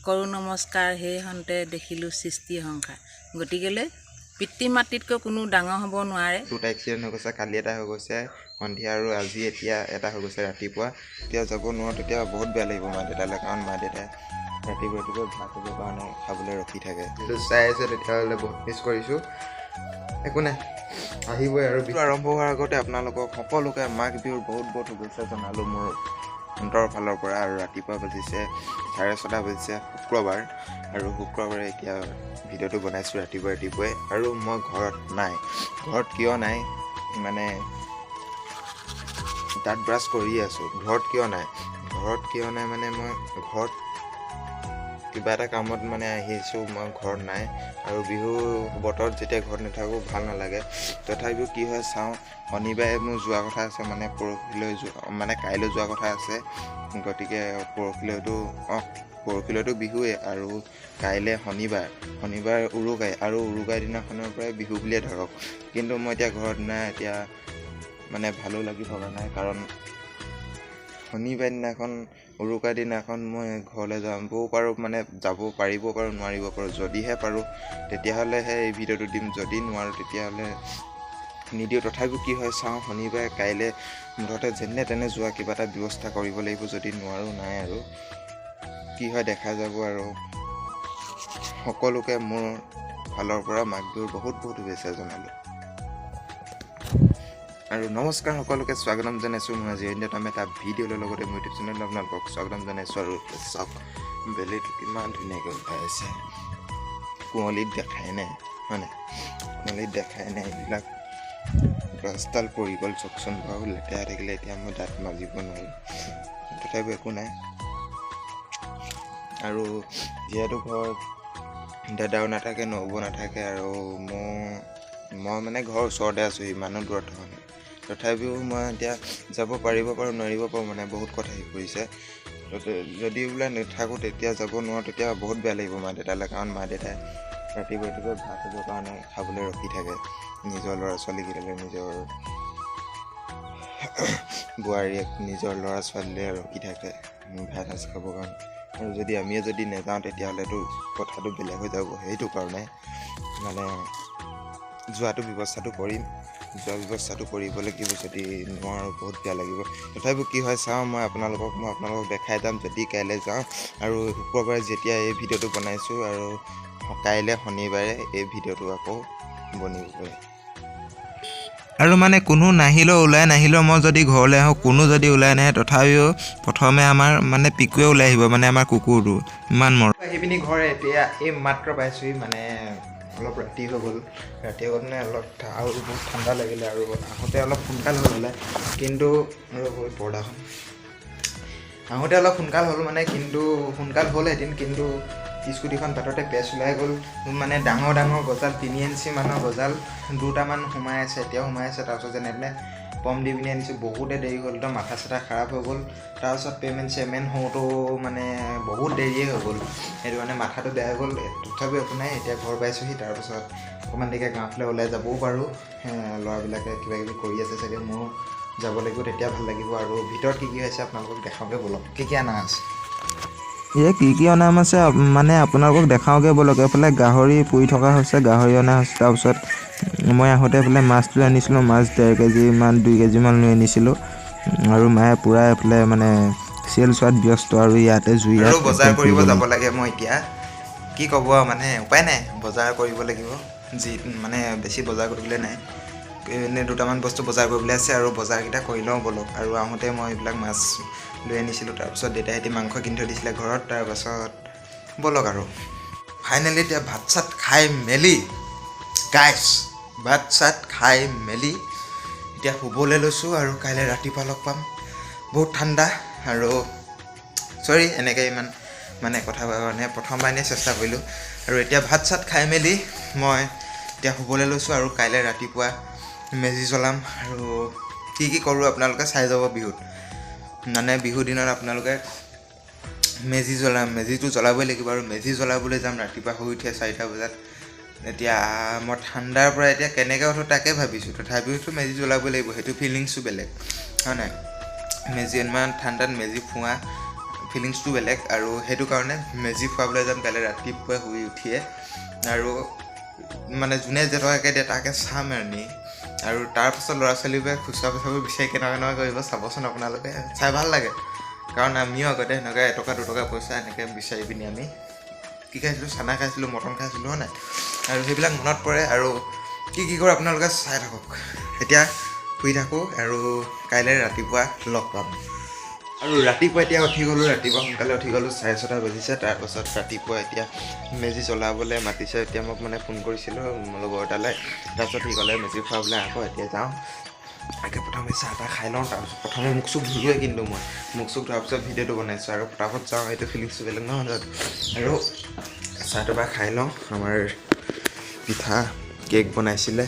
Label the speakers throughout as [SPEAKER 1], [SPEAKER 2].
[SPEAKER 1] কৰো নমস্কাৰ হে হন্তে দেখিলো সৃষ্টি সংসাৰ গতিকেলে পিতৃ মাতৃতকৈ কোনো ডাঙৰ হ'ব নোৱাৰে।
[SPEAKER 2] দুটা এক্সিডেণ্ট হৈ গৈছে, কালি এটা হৈ গৈছে সন্ধিয়া আৰু আজি এতিয়া এটা হৈ গৈছে ৰাতিপুৱা। এতিয়া যাব নোৱাৰোঁ, তেতিয়া বহুত বেয়া লাগিব মা দেউতালৈ, কাৰণ মা দেউতাই ৰাতিপুৱা ভাত হ'বৰ কাৰণে খাবলৈ ৰখি থাকে। যদি চাই আছে তেতিয়াহ'লে বহুত মিছ কৰিছোঁ। একো নাই, আহিবই আৰু বিহু আৰম্ভ হোৱাৰ আগতে আপোনালোকক সকলোকে মাঘ বিহুৰ বহুত বহুত শুভেচ্ছা জনালোঁ মোৰ অন্তৰৰ ফালৰ পৰা। আৰু ৰাতিপুৱা বাজিছে 6:30 বাজিছে, শুক্ৰবাৰ। আৰু শুক্ৰবাৰে এতিয়া ভিডিঅ'টো বনাইছোঁ ৰাতিপুৱাই আৰু মই ঘৰত নাই। ঘৰত কিয় নাই মানে দাঁত ব্ৰাছ কৰিয়ে আছোঁ। ঘৰত কিয় নাই মানে মই ঘৰত কিবা এটা কামত মানে আহিছোঁ, মই ঘৰত নাই। আৰু বিহু বতৰত যেতিয়া ঘৰত নাথাকোঁ ভাল নালাগে। তথাপিও কি হয় চাওঁ, শনিবাৰে মোৰ যোৱা কথা আছে, মানে কাইলৈ যোৱা কথা আছে। গতিকে পৰহিলৈতো বিহুৱে, আৰু কাইলৈ শনিবাৰ উৰুকাই, আৰু উৰুকাৰ দিনাখনৰ পৰাই বিহু বুলিয়ে ধৰক। কিন্তু মই এতিয়া ঘৰত নাই, এতিয়া মানে ভালো লাগি থকা নাই, কাৰণ শনিবাৰ দিনাখন উৰুকাৰ দিনাখন মই ঘৰলৈ যাবও পাৰোঁ, মানে যাব পাৰিব পাৰোঁ, নোৱাৰিব পাৰোঁ। যদিহে পাৰোঁ তেতিয়াহ'লেহে এই ভিডিঅ'টো দিম, যদি নোৱাৰোঁ তেতিয়াহ'লে নিদিওঁ। তথাপিও কি হয় চাওঁ, শনিবাৰে কাইলৈ মুঠতে যেনে তেনে যোৱা কিবা এটা ব্যৱস্থা কৰিব লাগিব। যদি নোৱাৰোঁ নাই, আৰু কি হয় দেখা যাব। আৰু সকলোকে মোৰ ফালৰ পৰা মাঘ বিহুৰ বহুত বহুত শুভেচ্ছা জনালোঁ। আৰু নমস্কাৰ সকলোকে, স্বাগতম জনাইছোঁ মই আজি অন্য এটা ভিডিঅ'ৰ লগতে মোৰ ইউটিউব চেনেলত আপোনালোকক স্বাগতম জনাইছোঁ। আৰু চাওক বেলিটো কিমান ধুনীয়াকৈ উঠাই আছে, কুঁৱলীত দেখাই নাই, হয় নাই? কুঁৱলীত দেখাই নাই, এইবিলাক গছডাল পৰি গ'ল চকচোন বাৰু। লেতেৰা থাকিলে এতিয়া মই দাঁত মাজিব নোৱাৰিম, তথাপিও একো নাই। আৰু যিহেতু ঘৰত দাদাও নাথাকে, নবৌ নাথাকে, আৰু মই মানে ঘৰৰ ওচৰতে আছোঁ, ইমানো দূৰত থকা নাই। তথাপিও মই এতিয়া যাব পাৰিব পাৰোঁ, নোৱাৰিব পাৰোঁ, মানে বহুত কথা আহি পৰিছে। যদি বোলে নাথাকোঁ, তেতিয়া যাব নোৱাৰোঁ, তেতিয়া বহুত বেয়া লাগিব মা দেউতালৈ, কাৰণ মা দেউতাই ৰাতিপুৱা ভাত হ'বৰ কাৰণে খাবলৈ ৰখি থাকে। নিজৰ ল'ৰা ছোৱালীকেইটালৈ, নিজৰ বোৱাৰীয়েক, নিজৰ ল'ৰা ছোৱালীলৈ ৰখি থাকে ভাত সাজ খাবৰ কাৰণে। আৰু যদি আমিয়ে নাযাওঁ তেতিয়াহ'লেতো কথাটো বেলেগ হৈ যাব। সেইটো কাৰণে মানে যোৱাটো ব্যৱস্থাটো কৰিব লাগিব। যদি নোৱাৰোঁ বহুত বেয়া লাগিব। তথাপিও কি হয় চাওঁ, মই আপোনালোকক দেখাই যাম যদি কাইলৈ যাওঁ। আৰু শুক্ৰবাৰে যেতিয়া এই ভিডিঅ'টো বনাইছোঁ, আৰু কাইলৈ শনিবাৰে এই ভিডিঅ'টো আকৌ বনিবগৈ। আৰু মানে কোনো ওলাই নাহিলেও মই যদি ঘৰলৈ আহোঁ, কোনো যদি ওলাই নাহে, তথাপিও প্ৰথমে আমাৰ মানে পিকুৱে ওলাই আহিব, মানে আমাৰ কুকুৰটো ইমান আহি পিনি ঘৰ এতিয়া এই মাত্ৰ পাইছোঁহি। মানে অলপ ৰাতি হৈ গ'ল মানে অলপ আৰু বহুত ঠাণ্ডা লাগিলে, আৰু আহোঁতে অলপ সোনকাল হ'লে, কিন্তু পৰ্দাখন আহোঁতে অলপ সোনকাল হ'ল মানে, কিন্তু সোনকাল হ'লহেঁতেন, কিন্তু স্কুটিখন বাটতে পেচ ওলাই গ'ল। মানে ডাঙৰ গজাল 3 ইঞ্চি মানৰ গজাল দুটামান সোমাই আছে, এতিয়াও সোমাই আছে। তাৰপিছত যেনে তেনে পম দি পিনি আনিছোঁ, বহুতে দেৰি হ'ল, একদম মাথা চাথা খাৰাপ হৈ গ'ল। তাৰপিছত পে'মেণ্ট হওঁতেও মানে বহুত দেৰিয়ে হৈ গ'ল, সেইটো কাৰণে মাথাটো বেয়া হৈ গ'ল। তথাপিও একো নাই, এতিয়া ঘৰ পাইছোঁহি। তাৰপিছত অকণমান দেৰিকৈ গাঁৱফালে ওলাই যাবও পাৰোঁ, ল'ৰাবিলাকে কিবা কিবি কৰি আছে চাগে, মোৰো যাব লাগিব, তেতিয়া ভাল লাগিব। আৰু ভিতৰত কি হৈছে আপোনালোকক দেখাওঁগৈ ব'লক, কি অনা আছে।
[SPEAKER 3] কি অনাম আছে মানে আপোনালোকক দেখাওঁগৈ ব'লক। এইফালে গাহৰি পুৰি থকা হৈছে, গাহৰি অনা হৈছে। তাৰপিছত মই আহোঁতে এইফালে মাছ লৈ আনিছিলোঁ, মাছ 1.5 কেজিমান 2 কেজিমান লৈ আনিছিলোঁ। আৰু মায়ে পূৰা এইফালে মানে চিৰিয়েল চোৱাত ব্যস্ত, আৰু ইয়াতে
[SPEAKER 2] আৰু
[SPEAKER 3] জুইয়াত
[SPEAKER 2] বজাৰ
[SPEAKER 3] একদম
[SPEAKER 2] কৰিব
[SPEAKER 3] পুৰিব
[SPEAKER 2] যাব লাগে। মই এতিয়া কি ক'ব, মানে উপায় নাই, বজাৰ কৰিব লাগিব। মানে বেছি বজাৰ কৰিবলৈ নাই, এনেই দুটামান বস্তু বজাৰ কৰিবলৈ আছে, আৰু বজাৰকেইটা কৰি লওঁ ব'লক। আৰু আহোঁতে মই এইবিলাক মাছ লৈ আনিছিলোঁ। তাৰপিছত দেউতাহঁতে মাংস কিনি থৈ দিছিলে ঘৰত। তাৰপাছত ব'লক, আৰু ফাইনেলি এতিয়া ভাত চাত খাই মেলি এতিয়া শুবলৈ লৈছোঁ। আৰু কাইলৈ ৰাতিপুৱা লগ পাম। বহুত ঠাণ্ডা, আৰু এনেকৈ ইমান মানে কথা কাৰণে প্ৰথমবাৰ এনেই চেষ্টা কৰিলোঁ। আৰু এতিয়া ভাত চাত খাই মেলি মই এতিয়া শুবলৈ লৈছোঁ। আৰু কাইলৈ ৰাতিপুৱা মেজি জ্বলাম, আৰু কি কৰোঁ আপোনালোকে চাই যাব বিহুত। মানে বিহুৰ দিনত আপোনালোকে মেজিটো জ্বলাবই লাগিব। আৰু মেজি জ্বলাবলৈ যাম ৰাতিপুৱা শুই উঠিয়ে 4টা বজাত। এতিয়া মই ঠাণ্ডাৰ পৰা এতিয়া কেনেকৈ উঠোঁ তাকে ভাবিছোঁ, তথাপিওতো মেজি জ্বলাবই লাগিব, সেইটো ফিলিংছো বেলেগ, হয় নাই? মেজি ইমান ঠাণ্ডাত মেজি ফুৱা ফিলিংছটো বেলেগ আৰু সেইটো কাৰণে মেজি ফুৱাবলৈ যাম কাইলৈ ৰাতিপুৱাই শুই উঠিয়ে আৰু মানে যোনে যেটকাকৈ দিয়ে তাকে চাম আৰু তাৰপাছত ল'ৰা ছোৱালীবোৰে খুচুৰা পইচাবোৰ বিচাৰি কেনেকুৱা কৰিব চাবচোন আপোনালোকে চাই ভাল লাগে কাৰণ আমিও আগতে সেনেকৈ 1 টকা 2 টকা পইচা এনেকৈ বিচাৰি পিনি আমি কি খাইছিলোঁ চানা খাইছিলোঁ মটন খাইছিলোঁ হয় নাই আৰু সেইবিলাক মনত পৰে আৰু কি কৰোঁ আপোনালোকে চাই থাকক এতিয়া শুই থাকোঁ আৰু কাইলৈ ৰাতিপুৱা লগ পাম আৰু ৰাতিপুৱা এতিয়া উঠি গ'লোঁ ৰাতিপুৱা সোনকালে উঠি গ'লোঁ 6:30 বাজিছে তাৰপাছত ৰাতিপুৱা এতিয়া মেজি জ্বলাবলৈ মাতিছে এতিয়া মোক মানে ফোন কৰিছিলোঁ মোৰ লগৰ এটালৈ তাৰপিছত সি ক'লে মেজি ফুৱাবলৈ আকৌ এতিয়া যাওঁ আগে প্ৰথমে চাহ তাহ খাই লওঁ তাৰপিছত প্ৰথমে মুখ চুখ ধুলোৱে কিন্তু মই মুখ চুখ ধোৱাৰ পিছত ভিডিঅ'টো বনাইছোঁ আৰু ফটাফট যাওঁ সেইটো ফিলিংছটো বেলেগ নহয় আৰু চাহটো বা খাই লওঁ আমাৰ পিঠা কেক বনাইছিলে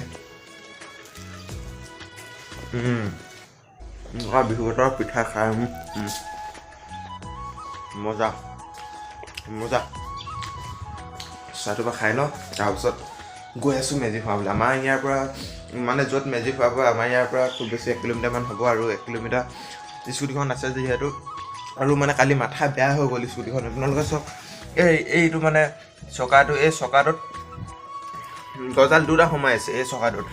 [SPEAKER 2] বিহু বতৰৰ পিঠা খাই মজা চাহটো বা খাই লওঁ তাৰপিছত গৈ আছোঁ মেজি ফুৱাবলৈ আমাৰ ইয়াৰ পৰা মানে য'ত মেজি ফুৱাব আমাৰ ইয়াৰ পৰা খুব বেছি 1 কিলোমিটাৰমান হ'ব আৰু 1 কিলোমিটাৰ স্কুটিখন আছে যিহেতু আৰু মানে কালি মাথা বেয়া হৈ গ'ল স্কুটিখন আপোনালোকে চাওক এইটো মানে এই চকাটোত গজাল 2টা সোমাই আছে এই চকাটোত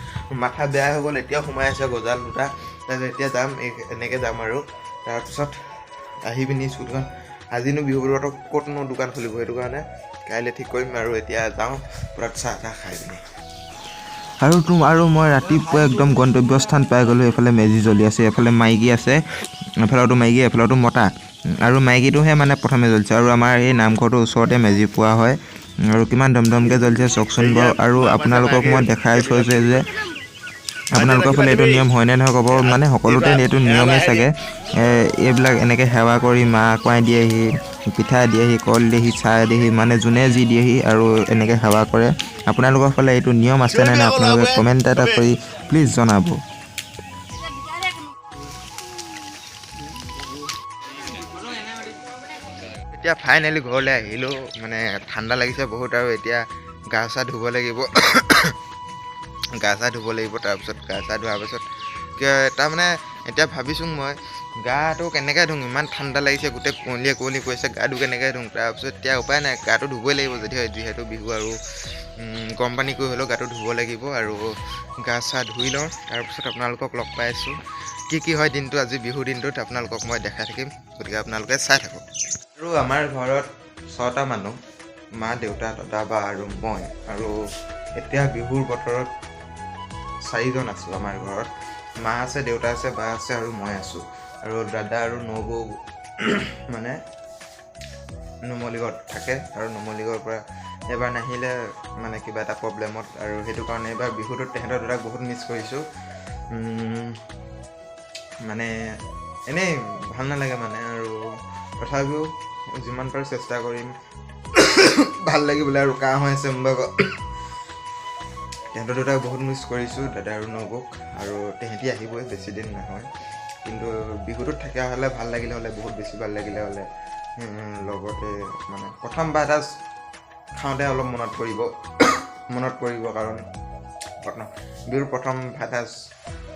[SPEAKER 2] মাথা বেয়া হৈ গ'ল এতিয়াও সোমাই আছে গজাল 2টা তাৰপিছত এতিয়া যাম এনেকৈ যাম আৰু তাৰপিছত আহি পিনি স্কুটিখন আজিনো বিহু বতৰত ক'তনো দোকান খুলিব সেইটো কাৰণে কাইলৈ ঠিক কৰিম আৰু এতিয়া যাওঁ পূৰা চাহ তাহ খাই পিনি
[SPEAKER 3] আৰু মই ৰাতিপুৱা একদম গন্তব্যস্থান পাই গ'লোঁ এইফালে মেজি জ্বলি আছে এইফালে মাইকী আছে এফালতো মাইকী এফালতো মতা আৰু মাইকীটোহে মানে প্ৰথমে জ্বলিছে আৰু আমাৰ এই নামঘৰটোৰ ওচৰতে মেজি পোৱা হয় আৰু কিমান ধমধমকৈ জ্বলিছে চাওকচোন বাৰু আৰু আপোনালোকক মই দেখাই থৈছোঁ যে আপোনালোকৰ ফালে এইটো নিয়ম হয়নে নহয় ক'ব মানে সকলোতে এইটো নিয়মেই চাগে এইবিলাক এনেকৈ সেৱা কৰি মাহ আঁকোৱাই দিয়েহি পিঠা দিয়েহি কল দিয়েহি চাহ দিয়েহি মানে যোনে যি দিয়েহি আৰু এনেকৈ সেৱা কৰে আপোনালোকৰ ফালে এইটো নিয়ম আছেনে নাই আপোনালোকে কমেণ্ট এটা কৰি প্লিজ জনাব
[SPEAKER 2] এতিয়া ফাইনেলি ঘৰলৈ আহিলোঁ মানে ঠাণ্ডা লাগিছে বহুত আৰু এতিয়া গা চা ধুব লাগিব তাৰপিছত গা চা ধোৱাৰ পাছত তাৰমানে এতিয়া ভাবিছোঁ মই গাটো কেনেকৈ ধুম ইমান ঠাণ্ডা লাগিছে গোটেই কুঁৱলী পৰিছে গাটো কেনেকৈ ধুম তাৰপিছত এতিয়া উপায় নাই গাটো ধুবই লাগিব যিহেতু বিহু আৰু গৰম পানী কৰি হ'লেও গাটো ধুব লাগিব আৰু গা চা ধুই লওঁ তাৰপিছত আপোনালোকক লগ পাই আছোঁ কি হয় দিনটো আজি বিহুৰ দিনটোত আপোনালোকক মই দেখাই থাকিম গতিকে আপোনালোকে চাই থাকক আৰু আমাৰ ঘৰত 6টা মানুহ মা দেউতা দাদা বা আৰু মই আৰু এতিয়া বিহুৰ বতৰত 4জন আছোঁ আমাৰ ঘৰত মা আছে দেউতা আছে বা আছে আৰু মই আছোঁ আৰু দাদা আৰু নবৌ মানে নুমলীগড়ত থাকে আৰু নুমলীগড়ৰ পৰা এবাৰ নাহিলে মানে কিবা এটা প্ৰব্লেমত আৰু সেইটো কাৰণে এইবাৰ বিহুটোত তেহেঁতৰ দুটাক বহুত মিছ কৰিছোঁ মানে এনেই ভাল নালাগে মানে আৰু তথাপিও যিমান পাৰোঁ চেষ্টা কৰিম ভাল লাগিবলৈ আৰু কাহ হৈ আছে মোৰ তেহেঁতৰ দুটাক বহুত মিছ কৰিছোঁ দাদা আৰু নবৌক আৰু তেহেঁতি আহিবই বেছি দিন নহয় কিন্তু বিহুটোত থকা হ'লে ভাল লাগিলে হ'লে বহুত বেছি ভাল লাগিলে হ'লে লগতে মানে প্ৰথম ভাত সাজ খাওঁতে অলপ মনত পৰিব কাৰণ বিহুৰ প্ৰথম ভাত সাজ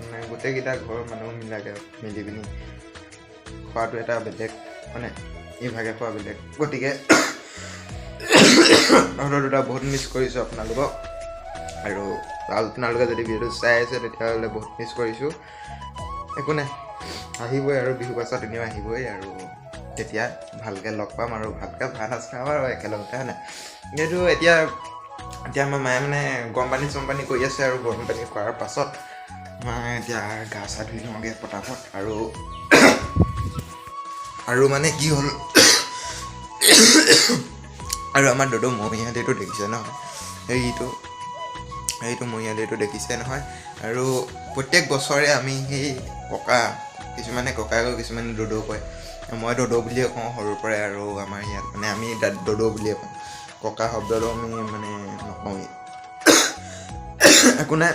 [SPEAKER 2] মানে গোটেইকেইটা ঘৰৰ মানুহ মিলি পিনি খোৱাটো এটা বেলেগ মানে ইভাগে খোৱা বেলেগ গতিকে তহঁতৰ দুটা বহুত মিছ কৰিছোঁ আপোনালোকক আৰু আপোনালোকে যদি ভিডিঅ'টো চাই আছে তেতিয়াহ'লে বহুত মিছ কৰিছোঁ একো নাই আহিবই আৰু বিহু পাছত এনেও আহিবই আৰু তেতিয়া ভালকৈ লগ পাম আৰু ভালকৈ ভাত সাজ খাম আৰু একেলগতে হয় নাই কিন্তু এতিয়া আমাৰ মায়ে মানে গৰম পানী কৰি আছে আৰু গৰম পানী কৰাৰ পাছত মায়ে এতিয়া গা চা ধুই লওঁগৈ পটাপট আৰু মানে কি হ'ল আৰু আমাৰ দদৌ মহিয়াদেউটো দেখিছে নহয় সেইটো মহিয়াদেউটো দেখিছে নহয় আৰু প্ৰত্যেক বছৰে আমি সেই কিছুমানে ককাই কিছুমানে দদৌ কয় মই দদৌ বুলিয়ে কওঁ সৰুৰ পৰাই আৰু আমাৰ ইয়াত মানে আমি দদৌ বুলিয়ে কওঁ ককা শব্দটো আমি মানে নকওঁৱেই একো নাই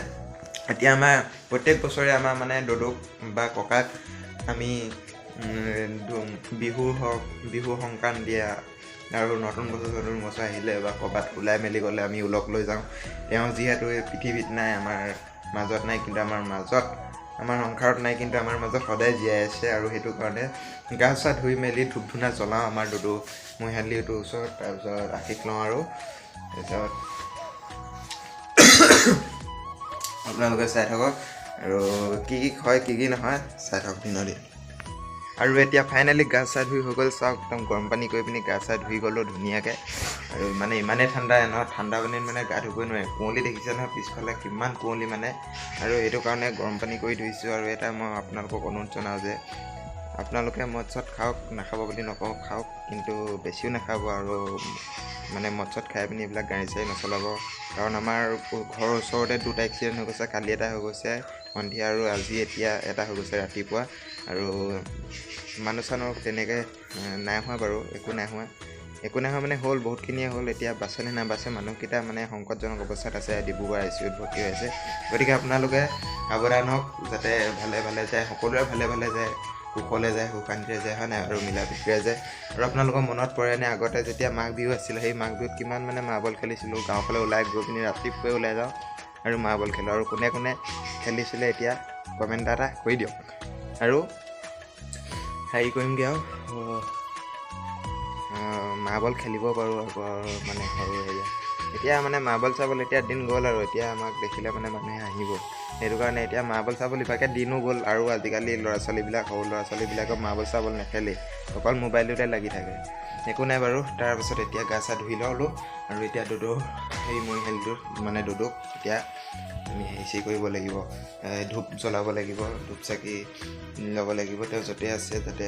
[SPEAKER 2] এতিয়া আমাৰ প্ৰত্যেক বছৰে আমাৰ মানে দদৌক বা ককাক আমি বিহু সংক্ৰান্তি দিয়া আৰু নতুন বছৰ আহিলে বা ক'ৰবাত ওলাই মেলি গ'লে আমি ওলগ লৈ যাওঁ তেওঁ যিহেতু পৃথিৱীত নাই আমাৰ মাজত নাই কিন্তু আমাৰ মাজত আমাৰ সংসাৰত নাই, কিন্তু আমাৰ মাজত সদায় জীয়াই আছে। আৰু সেইটো কাৰণে গা চা ধুই মেলি ধূপ ধূনা জ্বলাওঁ আমাৰ দুদু মহিয়ালিটোৰ ওচৰত, তাৰপিছত আশীষ লওঁ। আৰু তাৰপিছত আপোনালোকে চাই থাকক আৰু কি হয় কি নহয় চাই থাকক দিনৰ দিন। আৰু এতিয়া ফাইনেলি গা চা ধুই হৈ গ'ল। চাওক একদম গৰম পানী কৰি পিনি গা চা ধুই গ'লোঁ ধুনীয়াকৈ। আৰু মানে ইমানেই ঠাণ্ডা নহয়, ঠাণ্ডা পানীত মানে গা ধুবই নোৱাৰে। কুঁৱলী দেখিছে নহয় পিছফালে কিমান কুঁৱলী মানে। আৰু সেইটো কাৰণে গৰম পানী কৰি ধুইছোঁ। আৰু এটা মই আপোনালোকক অনুৰোধ জনাওঁ যে আপোনালোকে মদ চদ খাওক, নাখাব বুলি নকওঁ, খাওক, কিন্তু বেছিও নাখাব। আৰু মানে মদ চদ খাই পিনি এইবিলাক গাড়ী চাড়ী নচলাব। কাৰণ আমাৰ ঘৰৰ ওচৰতে 2টা এক্সিডেণ্ট হৈ গৈছে। কালি এটা হৈ গৈছে সন্ধিয়া, আৰু আজি এতিয়া এটা হৈ গৈছে ৰাতিপুৱা। আৰু মানুহ চানুহ তেনেকৈ নাই হোৱা বাৰু, একো নাই হোৱা মানে হ'ল, বহুতখিনিয়ে হ'ল। এতিয়া বাছে নে নাবাছে মানুহকেইটা মানে সংকটজনক অৱস্থাত আছে, ডিব্ৰুগড় ICUত ভৰ্তি হৈ আছে। গতিকে আপোনালোকে সাৱধান হওক, যাতে ভালে ভালে যায়, সকলোৰে ভালে ভালে যায়, সুখলৈ যায়, সুখ শান্তিৰে যায়, হয় নাই, আৰু মিলা প্ৰীতিৰে যায়। আৰু আপোনালোকৰ মনত পৰেনে আগতে যেতিয়া মাঘ বিহু আছিল, সেই মাঘ বিহুত কিমান মানে মাৰ্বল খেলিছিলোঁ। গাঁৱৰফালে ওলাই গৈ পিনি ৰাতিপুৱাই ওলাই যাওঁ আৰু মাৰ্বল খেলোঁ। আৰু কোনে কোনে খেলিছিলে এতিয়া কমেণ্ট এটা কৰি দিয়ক। আৰু হেৰি কৰিমগৈ আৰু মাৰ্বল খেলিব পাৰোঁ আগৰ মানে সৰু এতিয়া মানে মাৰ্বল চাবল এতিয়া দিন গ'ল। আৰু এতিয়া আমাক দেখিলে মানে মানুহে আহিব, সেইটো কাৰণে এতিয়া মাৰ্বল চাবল ইভাগে দিনো গ'ল। আৰু আজিকালি ল'ৰা ছোৱালীবিলাক, সৰু ল'ৰা ছোৱালীবিলাকক মাৰ্বল চাবল নেখেলেই, অকল মোবাইলটোতে লাগি থাকে। একো নাই বাৰু। তাৰপাছত এতিয়া গা চা ধুই ল'লোঁ। আৰু এতিয়া দুদু সেই মৰিশালিটোত মানে দুদুক এতিয়া আমি হেৰি কৰিব লাগিব, ধূপ জ্বলাব লাগিব, ধূপ চাকি ল'ব লাগিব। তেওঁ য'তে আছে যাতে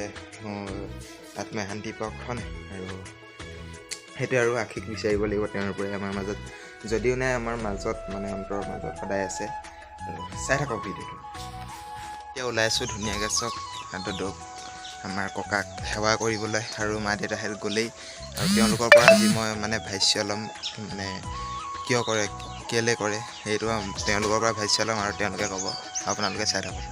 [SPEAKER 2] আত্মাই শান্তি পাওক, হয়। আৰু সেইটোৱে আৰু আশীষ বিচাৰিব লাগিব তেওঁৰ পৰাই আমাৰ মাজত, যদিও নাই আমাৰ মাজত মানে অন্তৰৰ মাজত সদায় আছে। আৰু চাই থাকক ভিডিঅ'টো। এতিয়া ওলাইছোঁ ধুনীয়াকৈ চব দুদুক আমাৰ ককাক সেৱা কৰিবলৈ। আৰু মা দেউতাহঁত গ'লেই। আৰু তেওঁলোকৰ পৰা আজি মই মানে ভাষ্য ল'ম, মানে কিয় কৰে, কেলৈ কৰে, সেইটো তেওঁলোকৰ পৰা ভাষ্য ল'ম। আৰু তেওঁলোকে ক'ব, আপোনালোকে চাই থাকক।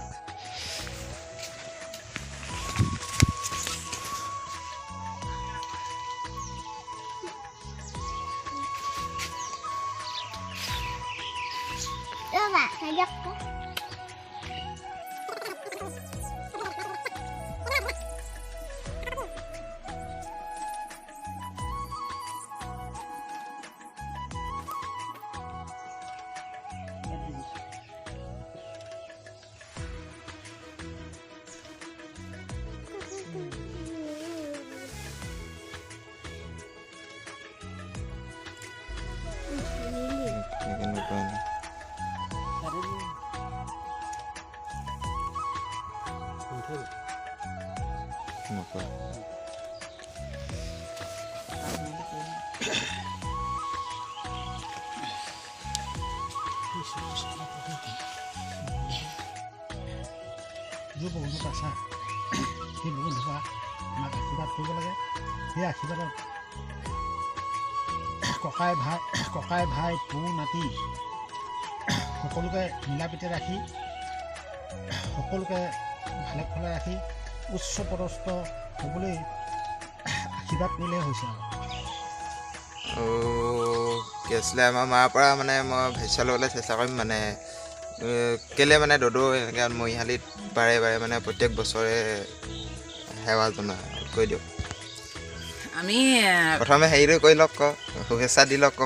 [SPEAKER 4] जो বন্ধু আছা সেই বন্ধুক আমাক আশীৰ্বাদ কৰিব লাগে। সেই আশীৰ্বাদত ককাই ভাই পু নাতি সকলোকে মিলা প্ৰীতি ৰাখি, সকলোকে ভালে ভালে ৰাখি উচ্চ পদস্থ হ'বলৈ আশীৰ্বাদ কৰিলে হৈছে।
[SPEAKER 2] আৰু কি আছিলে, আমাৰ মাৰ পৰা মানে মই ভাষ্য ল'বলৈ চেষ্টা কৰিম। মানে কেলৈ মানে দুদু এনেকৈ মৰিশালিত বাৰে বাৰে মানে প্ৰত্যেক বছৰে সেৱা জনোৱা, কৈ দিয়ক।
[SPEAKER 1] আমি
[SPEAKER 2] প্ৰথমে হেৰিটো কৰি লওক, শুভেচ্ছা দি লওক,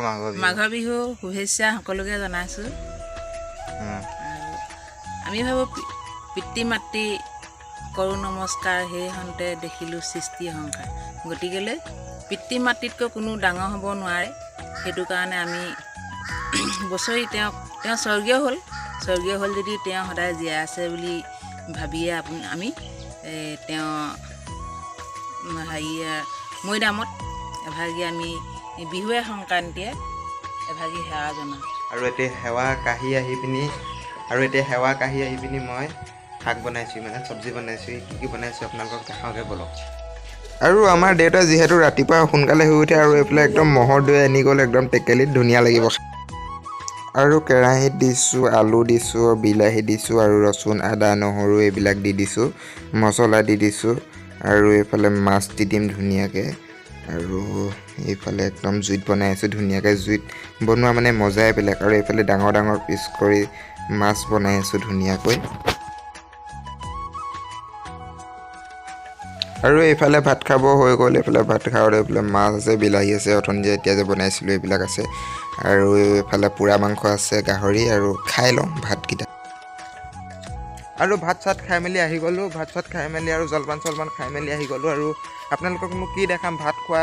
[SPEAKER 1] মাঘৰ বিহু শুভেচ্ছা সকলোকে জনাইছোঁ। আৰু আমি ভাবোঁ পিতৃ মাতৃ কৰোঁ নমস্কাৰ, সেই হন্তে দেখিলোঁ সৃষ্টি সংসাৰ। গতিকেলৈ পিতৃ মাতৃতকৈ কোনো ডাঙৰ হ'ব নোৱাৰে। সেইটো কাৰণে আমি বছৰি তেওঁ স্বৰ্গীয় হ'ল যদিও তেওঁ সদায় জীয়াই আছে বুলি ভাবিয়ে আমি তেওঁ মৈদামত এভাগি আমি বিহুৱে সংক্ৰান্তিয়ে এভাগি সেৱা জনাওঁ।
[SPEAKER 2] আৰু এতিয়া সেৱা কাঢ়ি আহি পিনি মই শাক বনাইছোঁ, মানে চব্জি বনাইছোঁ। কি বনাইছোঁ আপোনালোকক দেখাওঁগৈ ব'লক। আৰু আমাৰ দেউতা যিহেতু ৰাতিপুৱা সোনকালে শুই উঠে, আৰু এইফালে একদম ম'হৰ দৈ আনি গ'ল, একদম টেকেলিত ধুনীয়া লাগিব। আৰু কেৰাহীত দিছোঁ, আলু দিছোঁ, বিলাহী দিছোঁ, আৰু ৰচুন আদা নহৰু এইবিলাক দি দিছোঁ, মছলা দি দিছোঁ। আৰু এইফালে মাছ দি দিম ধুনীয়াকৈ। আৰু এইফালে একদম জুইত বনাই আছোঁ ধুনীয়াকৈ। জুইত বনোৱা মানে মজাই বেলেগ। আৰু এইফালে ডাঙৰ ডাঙৰ পিচ কৰি মাছ বনাই আছোঁ ধুনীয়াকৈ। আৰু এইফালে ভাত খাব হৈ গ'ল। এইফালে ভাত খাওঁতে এইফালে মাছ আছে, বিলাহী আছে, অথনি যে এতিয়া যে বনাইছিলোঁ এইবিলাক আছে, আৰু এইফালে পোৰা মাংস আছে, গাহৰি, আৰু খাই লওঁ ভাতকেইটা। আৰু ভাত চাত খাই মেলি আহি গ'লোঁ। ভাত চাত খাই মেলি আৰু জলপান চলপান খাই মেলি আহি গ'লোঁ। আৰু আপোনালোকক মোক কি দেখাম, ভাত খোৱা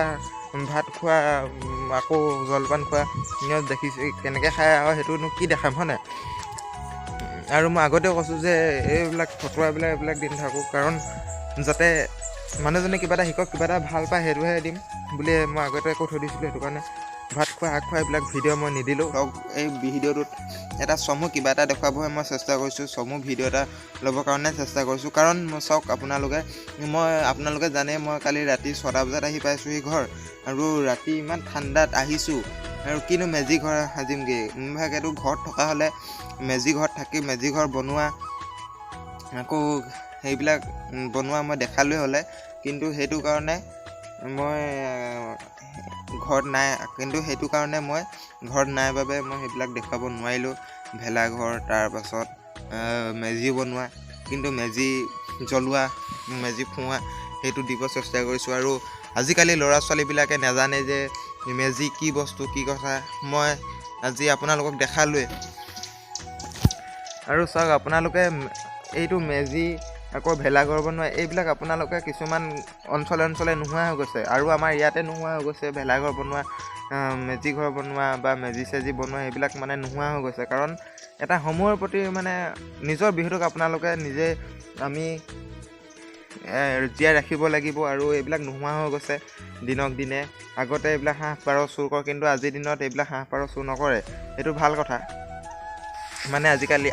[SPEAKER 2] আকৌ জলপান খোৱা নিয়ম দেখিছোঁ কেনেকৈ খাই, আৰু সেইটোনো কি দেখাম হয় নাই। আৰু মই আগতেও কৈছোঁ যে এইবিলাক ফটোৱাবিলাক এইবিলাক দি নাথাকোঁ, কাৰণ যাতে মানুহজনে কিবা এটা শিকক, কিবা এটা ভাল পায়, সেইটোহে দিম বুলি মই আগতে কৈ থৈ দিছিলোঁ। সেইটো কাৰণে ভাত খোৱা শাক খোৱা এইবিলাক ভিডিঅ' মই নিদিলোঁ। এই ভিডিঅ'টোত এটা চমু কিবা এটা দেখুৱাবহে মই চেষ্টা কৰিছোঁ, চমু ভিডিঅ' এটা ল'বৰ কাৰণে চেষ্টা কৰিছোঁ। কাৰণ চাওক আপোনালোকে জানে মই কালি ৰাতি 6টা বজাত আহি পাইছোঁহি ঘৰ, আৰু ৰাতি ইমান ঠাণ্ডাত আহিছোঁ, আৰু কিনো মেজি ঘৰ সাজিমগৈ। এইটো ঘৰত থকা হ'লে মেজি ঘৰত থাকি মেজি ঘৰ বনোৱা, আকৌ সেইবিলাক বনোৱা মই দেখালোৱে হ'লে, কিন্তু সেইটো কাৰণে মই ঘৰত নাই বাবে মই সেইবিলাক দেখুৱাব নোৱাৰিলোঁ। ভেলাঘৰ, তাৰপাছত মেজি বনোৱা, কিন্তু মেজি জ্বলোৱা, মেজি ফুওৱা সেইটো দিব চেষ্টা কৰিছোঁ। আৰু আজিকালি ল'ৰা ছোৱালীবিলাকে নাজানে যে মেজি কি বস্তু, কি কথা, মই আজি আপোনালোকক দেখালোৱে। আৰু চাওক, আপোনালোকে এইটো মেজি আকৌ ভেলাঘৰ বনোৱা এইবিলাক আপোনালোকে কিছুমান অঞ্চলে নোহোৱা হৈ গৈছে, আৰু আমাৰ ইয়াতে নোহোৱা হৈ গৈছে। ভেলাঘৰ বনোৱা, মেজি ঘৰ বনোৱা বা মেজি চেজি বনোৱা এইবিলাক মানে নোহোৱা হৈ গৈছে। কাৰণ এটা সময়ৰ প্ৰতি মানে নিজৰ বিহুটোক আপোনালোকে আমি জীয়াই ৰাখিব লাগিব, আৰু এইবিলাক নোহোৱা হৈ গৈছে দিনক দিনে। আগতে এইবিলাক হাঁহ পাৰ চুৰ কৰে, কিন্তু আজিৰ দিনত এইবিলাক হাঁহ পাৰ চুৰ নকৰে, সেইটো ভাল কথা। মানে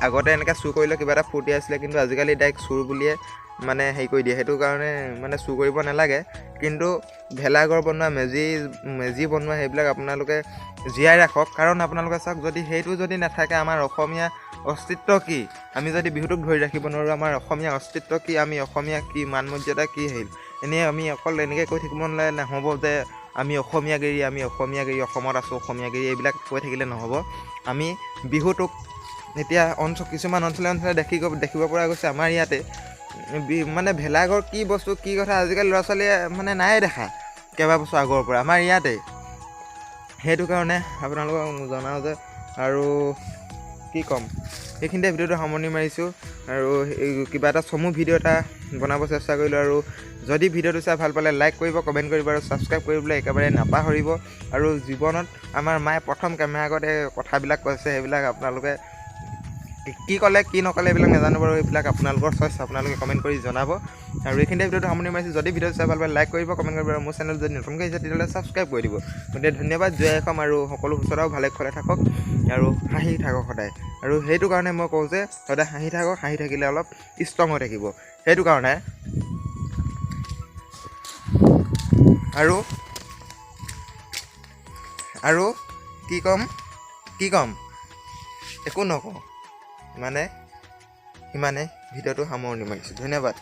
[SPEAKER 2] আগতে এনেকৈ চুৰ কৰিলে কিবা এটা ফূৰ্তি আছিলে, কিন্তু আজিকালি ডাইৰেক্ট চুৰ বুলিয়ে মানে হেৰি কৰি দিয়ে। সেইটো কাৰণে মানে চুৰ কৰিব নালাগে, কিন্তু ভেলাঘৰ বনোৱা, মেজি বনোৱা সেইবিলাক আপোনালোকে জীয়াই ৰাখক। কাৰণ আপোনালোকে চাওক, সেইটো যদি নাথাকে আমাৰ অসমীয়া অস্তিত্ব কি? আমি যদি বিহুটোক ধৰি ৰাখিব নোৱাৰোঁ, আমাৰ অসমীয়া অস্তিত্ব কি, আমি অসমীয়া কি, মান মৰ্যাদা কি হেৰি, এনেই আমি অকল এনেকৈ কৈ থাকিব নহ'ব যে আমি অসমীয়াগিৰি, অসমত আছোঁ অসমীয়াগিৰি, এইবিলাক কৈ থাকিলে নহ'ব। আমি বিহুটোক এতিয়া কিছুমান অঞ্চলে দেখিব পৰা গৈছে আমাৰ ইয়াতে, মানে ভেলাঘৰ কি বস্তু, কি কথা আজিকালি ল'ৰা ছোৱালীয়ে মানে নাই দেখা কেইবাবছৰ আগৰ পৰা আমাৰ ইয়াতে। সেইটো কাৰণে আপোনালোকক জনাওঁ যে, আৰু কি ক'ম, সেইখিনিতে ভিডিঅ'টো সামৰণি মাৰিছোঁ। আৰু কিবা এটা চমু ভিডিঅ' এটা বনাব চেষ্টা কৰিলোঁ। আৰু যদি ভিডিঅ'টো চাই ভাল পালে লাইক কৰিব, কমেণ্ট কৰিব, আৰু ছাবস্ক্ৰাইব কৰিবলৈ একেবাৰে নাপাহৰিব। আৰু জীৱনত আমাৰ মায়ে প্ৰথম কেমেৰা আগত এই কথাবিলাক কৈছে, সেইবিলাক আপোনালোকে কি ক'লে কি নক'লে এইবিলাক নাজানো বাৰু, এইবিলাক আপোনালোকৰ চইচ, আপোনালোকে কমেণ্ট কৰি জনাব। আৰু এইখিনিতে ভিডিঅ'টো সামৰণি মাৰিছোঁ। যদি ভিডিঅ'টো চাই ভাল পালে লাইক কৰিব, কমেণ্ট কৰিব, আৰু মোৰ চেনেল যদি নতুনকৈ আহিছে তেতিয়াহ'লে ছাবস্ক্ৰাইব কৰি দিব। গতিকে ধন্যবাদ, জয় অসম, আৰু সকলো সুস্থ ভালে খোলে থাকক, আৰু হাঁহি থাকক সদায়। আৰু সেইটো কাৰণে মই কওঁ যে সদায় হাঁহি থাকক, হাঁহি থাকিলে অলপ ষ্ট্ৰং হৈ থাকিব। সেইটো কাৰণে আৰু কি ক'ম একো নকওঁ, মানে সিমানে ভিডিঅ'টো সামৰণি মাৰিছোঁ। ধন্যবাদ।